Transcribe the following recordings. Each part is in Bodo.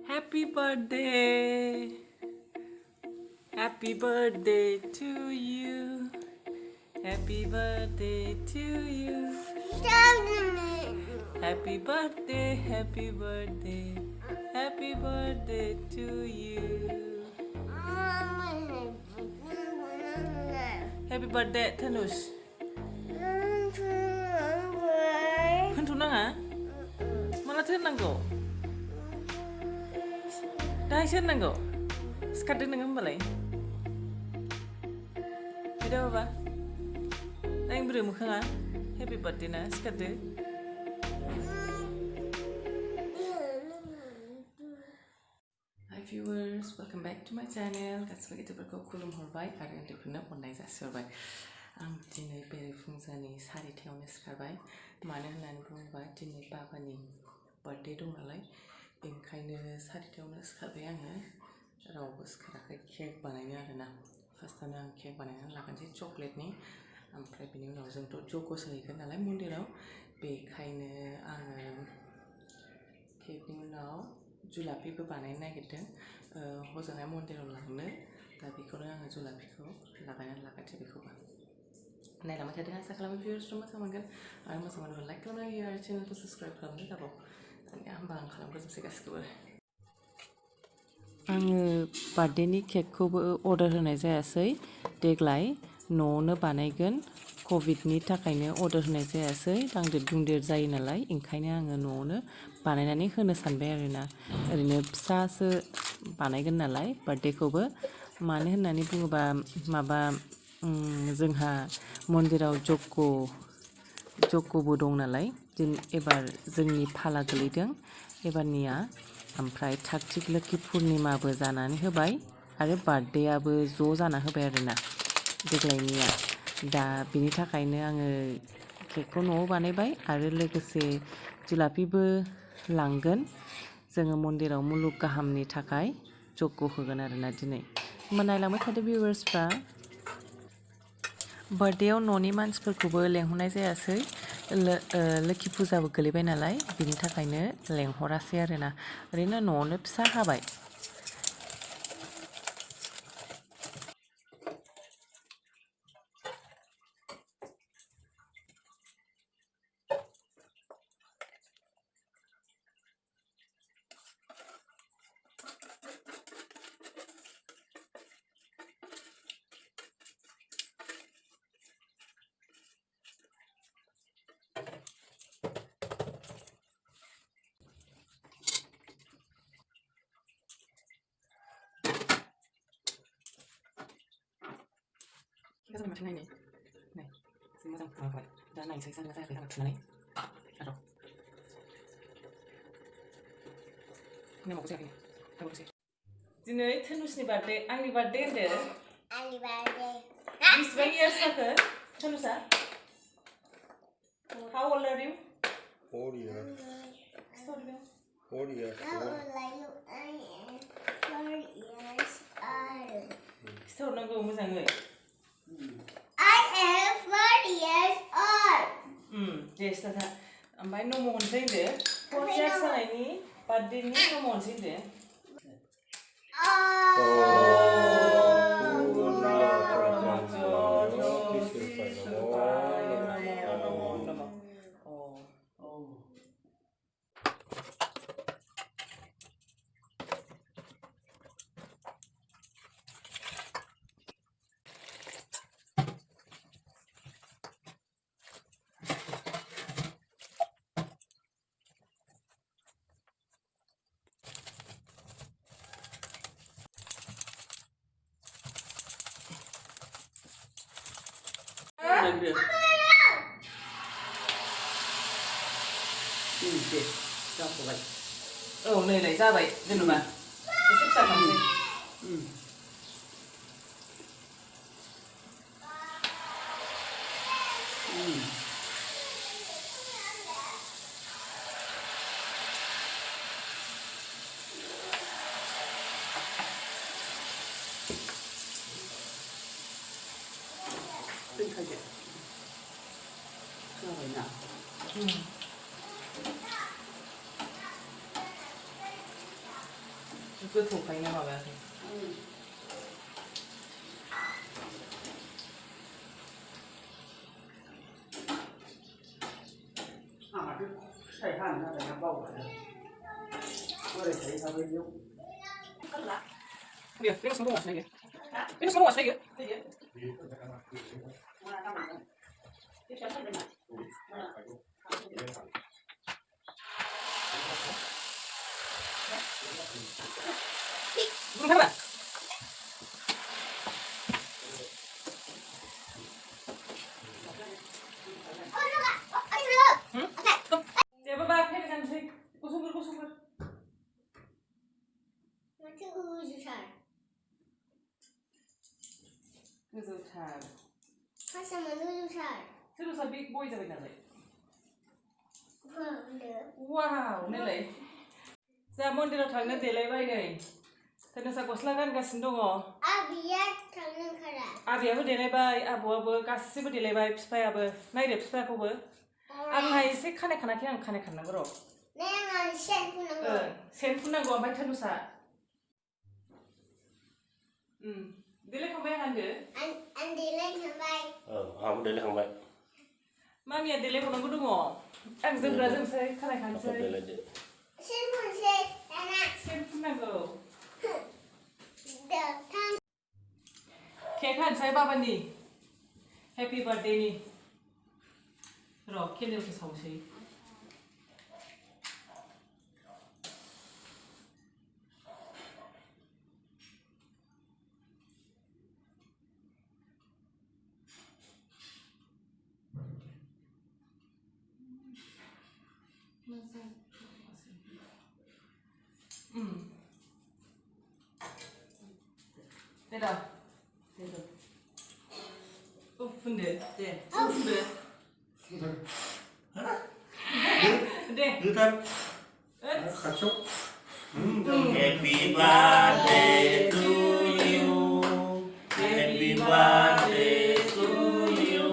Happy birthday! Happy birthday to you. Happy birthday to you. Happy birthday, happy birthday. Happy birthday to you. Happy birthday, Tanush. Huntunanga? Mana thernanggo? Dah thernanggo? Sekadar nangam balai. Tidak apa? Nang beri muka Happy birthday na sekadar. Hi viewers, welcome back to my channel. Gatsba kita berkumpul horbai hari ini pernah online jasurbai. Dinai beri fungzani sari tiawnya sekarbai. Mana hendak buangba dinai papa ni birthday dong nalai. Ingkaino sari tiawnya sekarbai anga. Rawa sekarang cake bananya ada na. First time ang cake bananya lakukan si coklat ni. Amprai bini udah langsung tuh Joygo sehingga nalai Mondir au. Bekaino ang cake ni udah Lwki bananya gitu. Hozangnya Mondir ulangnya. Tapi kalau ang Lwki ko lakukan si beko ba. Nah, lama tadi kan saya kalau viewers rumah sama kan, ada sama dengan like kalau lagi ada channel tu subscribe kalau ni tak apa. Dan ambang kalau kita bisa kasih kebar. Ang birthday ni cake ko order होनाय जायासै देग्लाय न'आवनो बानायगोन covid ni थाखायनो order होनाय जायासै दांदेर दुंदेर जायो नालाय ओंखायनो आङो न'आवनो बानायनानै होनो सानबाय आरोना ओरैनो फिसासो बानायगोन नालाय birthday खौबो मानो होननानै बुङोबा माबा जोंहा मन्दिराव जग्गबो दं नालाय एबार जोंनि फाला गोलैदों एबारनिया ओमफ्राय थागथिग लोखि पुर्निमाबो जानानै होबाय आरो बार्थडेआबो ज' जाना होबाय आरोना देग्लायनिया दा बिनि थाखायनो आङो केकखौ न'आव बानायबाय आरो लोगोसे जुलापिबो लांगोन जोङो मन्दिराव मुलुग गाहामनि थाखाय जग्ग होगोन आरोना दिनै होमबा नायलांबाय थादो भिउवार्सफ्रा बार्थडेआव न'नि मानसिफोरखौबो लेंहरनाय जायासै लोखि फुजाबो गोलैबाय नालाय बिनि थाखायनो लेंहरासै आरोना ओरैनो न'आवनो फिसा हाबाय kita sampai macam ni nih semua sama apa dan lain saya kelihatan macam ni aduh ini mau siapa ini mau siapa Dinai Tanusni birthday Angni birthday ande Angni birthday Besebaं years जाखो Tanusa How old are you 4 years 4 years How old are you? I am 4 years old. Khिथाहरनांगौ मोजाङै I am 4 years old. They start ओमफ्राय नम' होनसै होनदो 4 years जानायनि बार्थडेनि नम' होनसै होनदो deh जाबाय औ नै जाबाय जेनेबा एसे फिसा खालामसै दोनखादो जाबायना गोथौखायनो माबायाखै फिथाइ हानो नागिरना बावबाय बोरै थायो थाबै बेयाव Iya, ini semua masih lagi. Ini semua masih lagi. Belum apa? Siapa baknya dengan sih? Kusumber. Mati ujusan. Goजौथार Masa menujusan. सोरबा big boy जाबाय नालाय Wow. वाव नैलाय जा मन्दिराव थांनो देलायबाय नै तनुसा गस्ला गानगासिनो दङ Abiya थांनो ओंखारा आबैयाबो देलायबाय आबौआबो गासिबो देलायबाय बिफायाबो नायदो बिफाखौबो आंहा एसे खानाय खानाखै आं खानाय खाननांगौ र' Neng आं सेन फुनांगौ सेन फुननांगौ ओमफ्राय तनुसा देलायखांबाय आं होनदो आं देलायखांबाय आंबो देलायखांबाय मामिया देलायबावनांगौ दङ आं जोमग्रा जोमसै खानाय खानसै सेन फुनसै दाना सेन फुननांगौ थां केक हानसै बाबानि हेपि बार्थडेनि र' केन्डेलखौ सावसै Deda. Funde. De. Funde. De. Dutan. Kacau. Happy birthday to you. Happy birthday to you.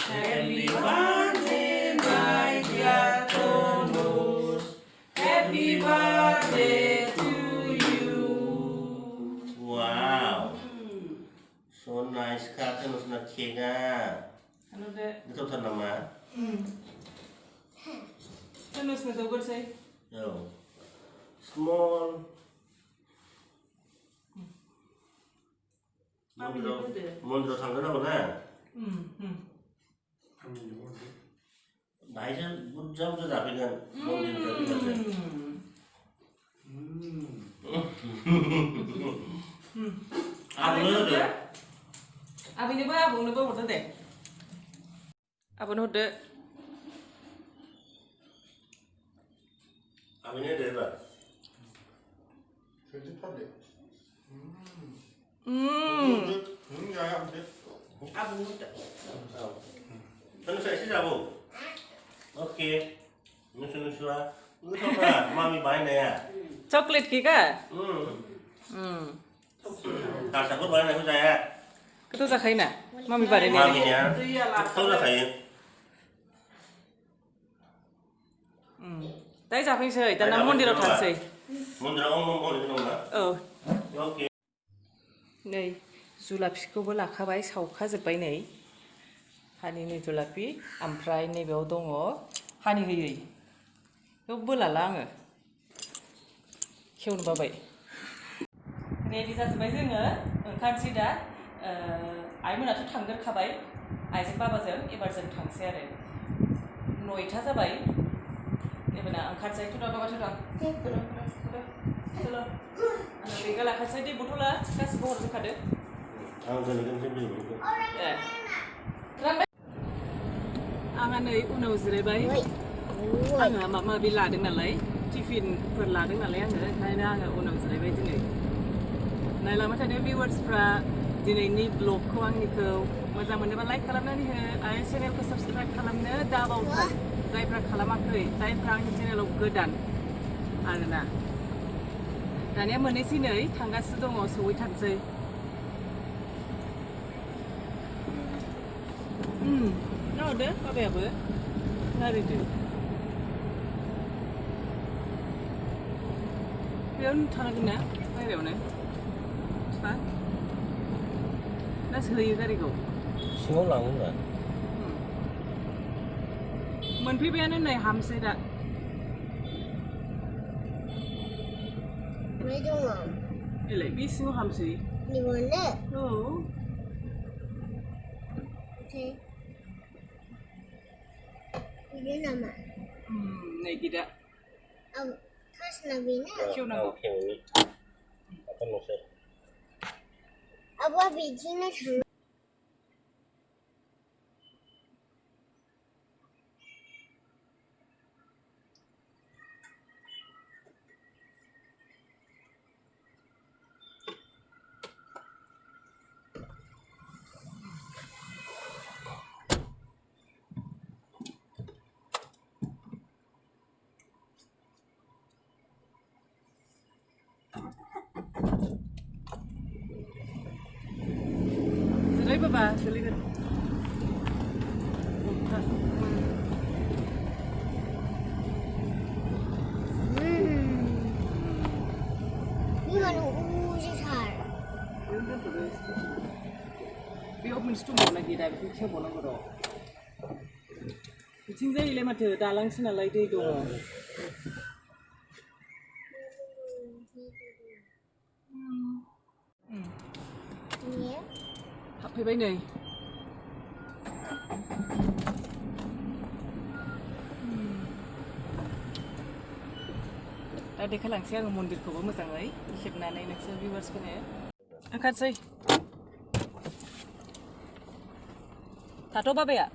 Happy birthday, my dear Tonus. Happy birthday to you. Wow. So nice kak Tonus na cake Ano de? Itu kan nama. Tonus na daw say. Yo. Small. Mondir थांगोन ना बोला दाइजों बुरजा जाफैगोन मन्दिरनिफ्राय आबैनोबो आबौनोबो हरदो दे आबौनो हरदो आबैनो दे एबार आबौनो हरदो Tनुसा एसे जाबो ओके नुसुआ गोथावफ्रा मामि बानायनाया चॉकलेट केका गासाखौ बानायनायखौ जाया गोथाव जाखायोना मामि बानायनाया मामिनिया गोथाव जाखायो दाय जाफैसै दाना मन्दिराव थांसै मन्दिराव मन्दिर दं ना औ ओके नै जुलाफिखौबो लाखाबाय सावखाजोब्बाय नै हानिनि जुलाफि ओमफ्राय नैबेयाव दङ हानि होयै बेयाव बोलाला आङो खेवनो बाबाय रेडि जाजोब्बाय जोङो ओंखारसै दा आइमोनाथ' थांग्रोखाबाय आइजों बाबाजों एबार जों थांसै आरो 9टा जाबाय एबारना ओंखारसै थुदा बाबा थुदा चलो आङो बेगा लाखासै दै बथला गासिबो हरजोबखादो आं दोनगोनसै दैखौ आंहा नै उनाव जिरायबाय आङो माबा माबि लादों नालाय टिफिनफोर लादों नालाय आङो ओंखायनो आङो उनाव जिरायबाय दिनै नायलांबाय थादो भिउवार्सफ्रा दिनैनि ब्लगखौ आंनिखौ मोजां मोनोबा लाइक खालामनानै हो आरो चेनेलखौ साबस्क्राइब खालामनो दाबावथार जायफ्रा खालामाखै जायफ्रा आंनि चेनेलाव गोदान आरोना दानिया मोननैसै नै थांगासिनो दङ सहैथारसै नाहरदो बाबायाबो नारिदो बेयावनो थानांगोन ना बायहेरायावनो बिफा ना सोयो गारिखौ सिङाव लाङोब्रा मोनफैबायानो नै हामसै दा Mấy đứa ngồi देलाय बे सिङाव हामसै đi ngồi nè औ thế đi đến nào mà नै गिदा ông thắt là vì nè खेवनांगौ खेवनि आतल'सै ông qua vị trí nó thẳng Zelay ba ba? Zelay ka. nhưng mà nó u chứ thải Biar open store lagi dah, biar siapa boleh berdoa. Cincin ile macam dalang sini lagi dia itu. nhé Apa bayi ni? Tadi kalau siang Mondir kau bawa macam ni, siapa nak nak viewers punya. Angkat say. Tato apa ya?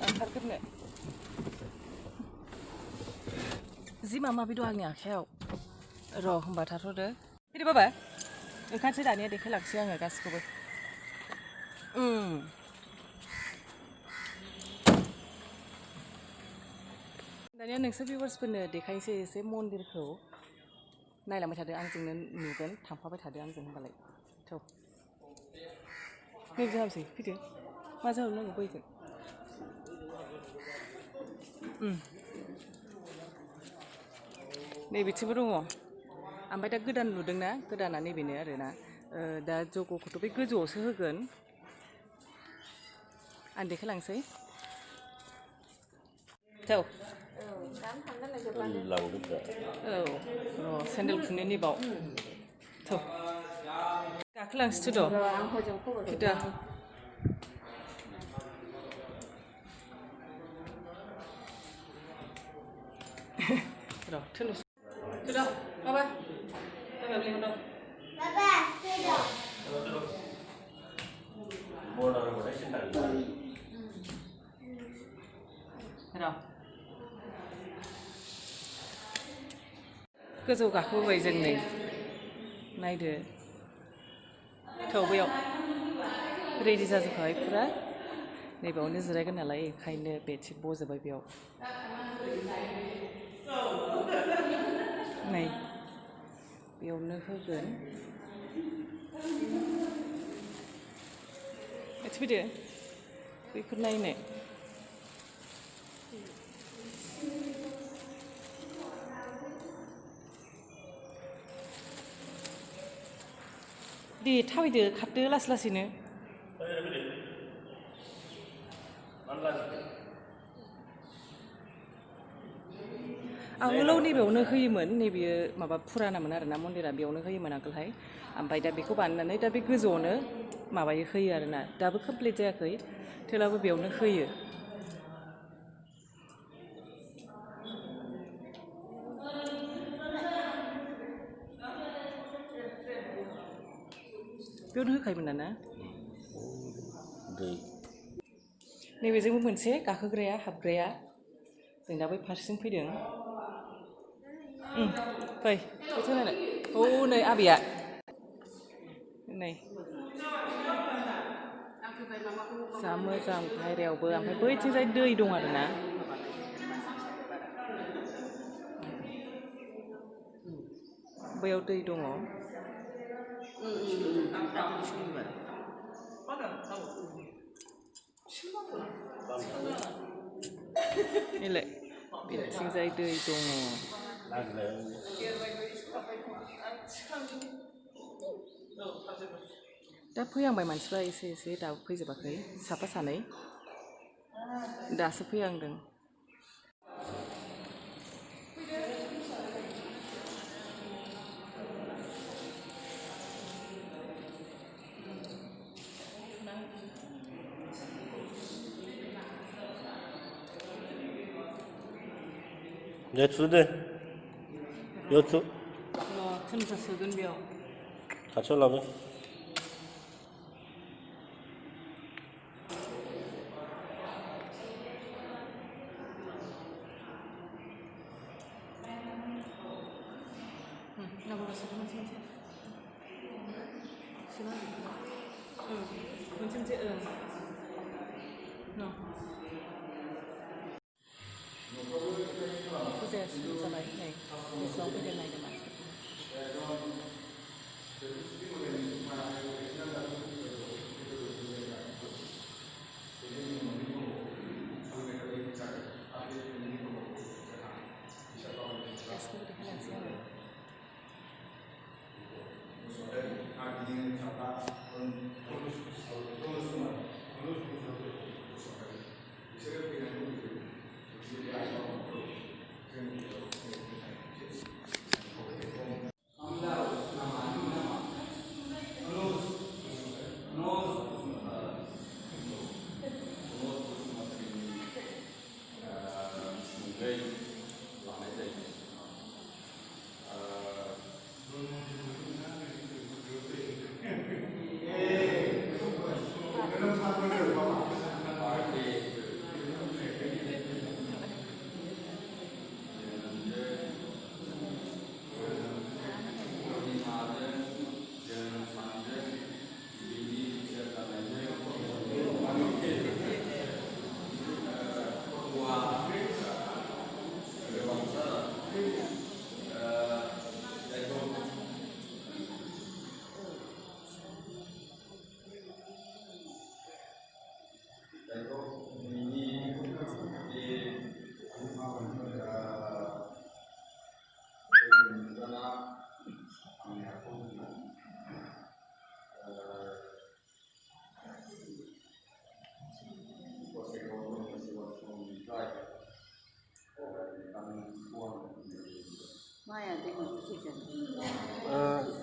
Angkat ke ni? Zima mama bidu angin akhel. Roh hamba tato deh. Ini apa? Angkat say dah ni ada kalau siang agak sekali. दानिया नोंसोर भिउवार्सफोरनो देखायनोसै एसे मन्दिरखौ नायलांबाय थादो आंजोंनो नुगोन थांफाबाय थादो आंजों होनबालाय थौ नैबे जाहाबसै फैदो मा जाहोनांगौ बैजों नैबेथिंबो दङ ओमफ्राय दा गोदान लुदोंना गोदाना नैबेनो आरोना दा जगखौथ' बे गोजौआवसो होगोन आं देखायलांसै थौ औ र' सेन्देल खुनैनि बाव थौ गाखोलांसैथ' दा र' थोनोसै थ' माबा माबा लिंहरदों Papa chơi đâu र' गोजौ गाखोबोबाय जों नै नायदो थौ बैयाव रेडि जाजोबखाबाय फुरा नैबावनो जिरायगोन नालाय ओंखायनो बेडशिट बजोबबाय बेयाव नै बेयावनो होगोन एसे फैदो बैफोर नायनो दे थाबायदो खारदो लासै लासैनो आगोलाव नैबेयावनो होयोमोन नैबेयो माबा फुरानामोन आरोना मन्दिरा बेयावनो होयोमोन आगोलहाय ओमफ्राय दा बेखौ बानायनानै दा बे गोजौआवनो माबायो होयो आरोना दाबो कमप्लिट जायाखै थेवब्लाबो बेयावनो होयो बेयावनो होखायोमोन ना नैबेजोंबो मोनसे गाखोग्राया हाबग्राया जों दा बै फारसेजों फैदों फै बेखौ नायनो औ नै आबैया नै जा मोजां बायहेरायावबो ओमफ्राय बैथिंजाय दै दं आरोना बैयाव दै दङ नैलाय बेथिंजाय दै दङ दा फैहांबाय मानसिफ्रा एसे एसे दाबो फैजोबाखै साफा सानै दासो फैहांदों 내 주대 여투 틈사 쓰던 벼 같이 올라가 나보고 쓰던 틈새 틈새 부자야 수자바이 네 그래서 우리가 나이가 많아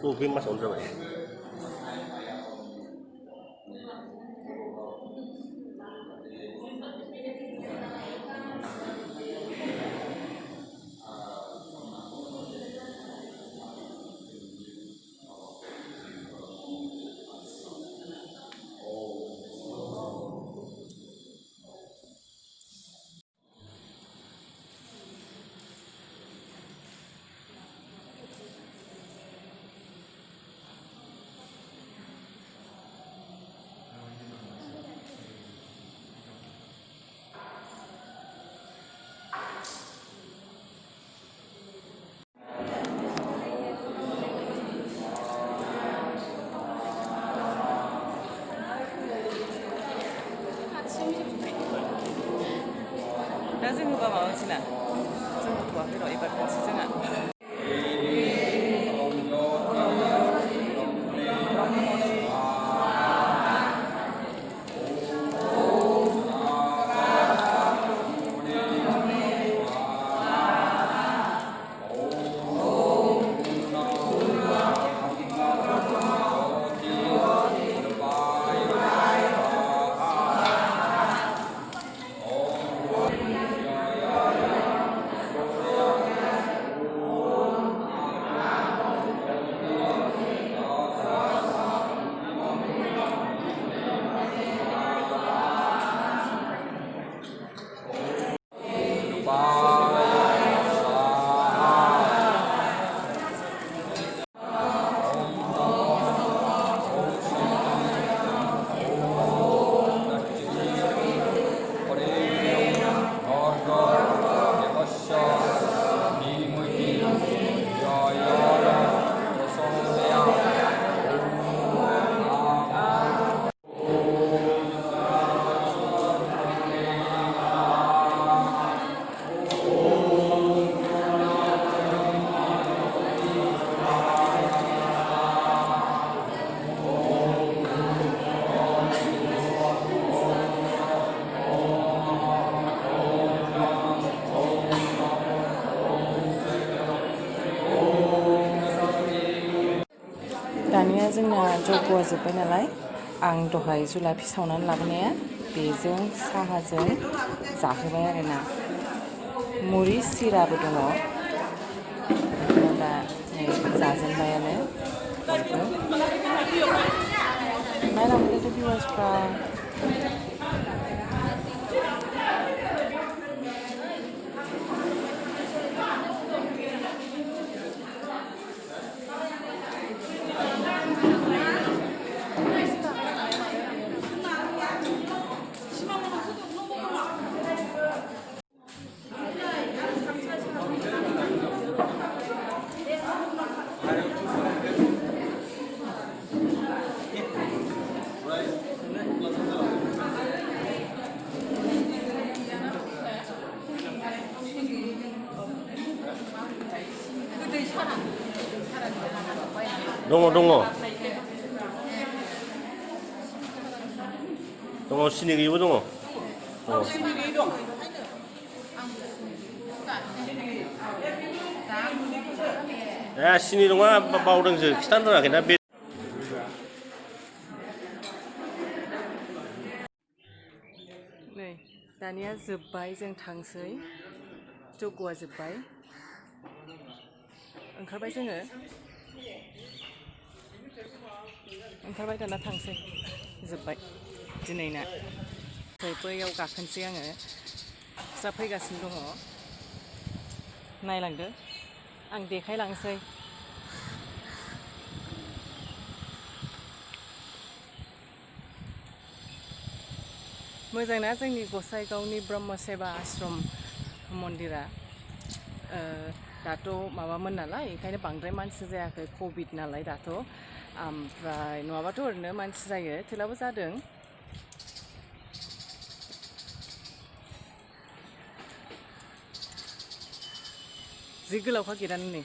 Lwki mas on rồi 나 지금 봐 마우지나 좀 도와주러 이발 같이 지나 जग'आ जोब्बाय नालाय आं दहाय जुलाफि सावनानै लाबोनाया बेजों साहाजों जाहोबाय आरोना मुरि सिराबो दङ दा नै जाजेनबायानो बयबो नायलांदो भिउवार्सफ्रा दङ सिनि गैयिबो दङ सिनि नङा बावदोंसो खिथानो रोङाखैना बे नै दानिया जोब्बाय जों थांसै जग'आ जोब्बाय ओंखारबाय जोङो ओंखारबाय दाना थांसै जोब्बाय दिनैना बैयाव गाखोनोसै आङो फिसा फैगासिनो दङ नायलांदो आं देखायलांसै मोजांना जोंनि गसाइगावनि ब्रह्म सेबा आश्रम मन्दिरा दाथ' माबामोन नालाय ओंखायनो बांद्राय मानसि जायाखै कभिड नालाय दाथ' ओमफ्राय नङाबाथ' ओरैनो मानसि जायो थेवब्लाबो जादों जि गोलावखा गेटानो नै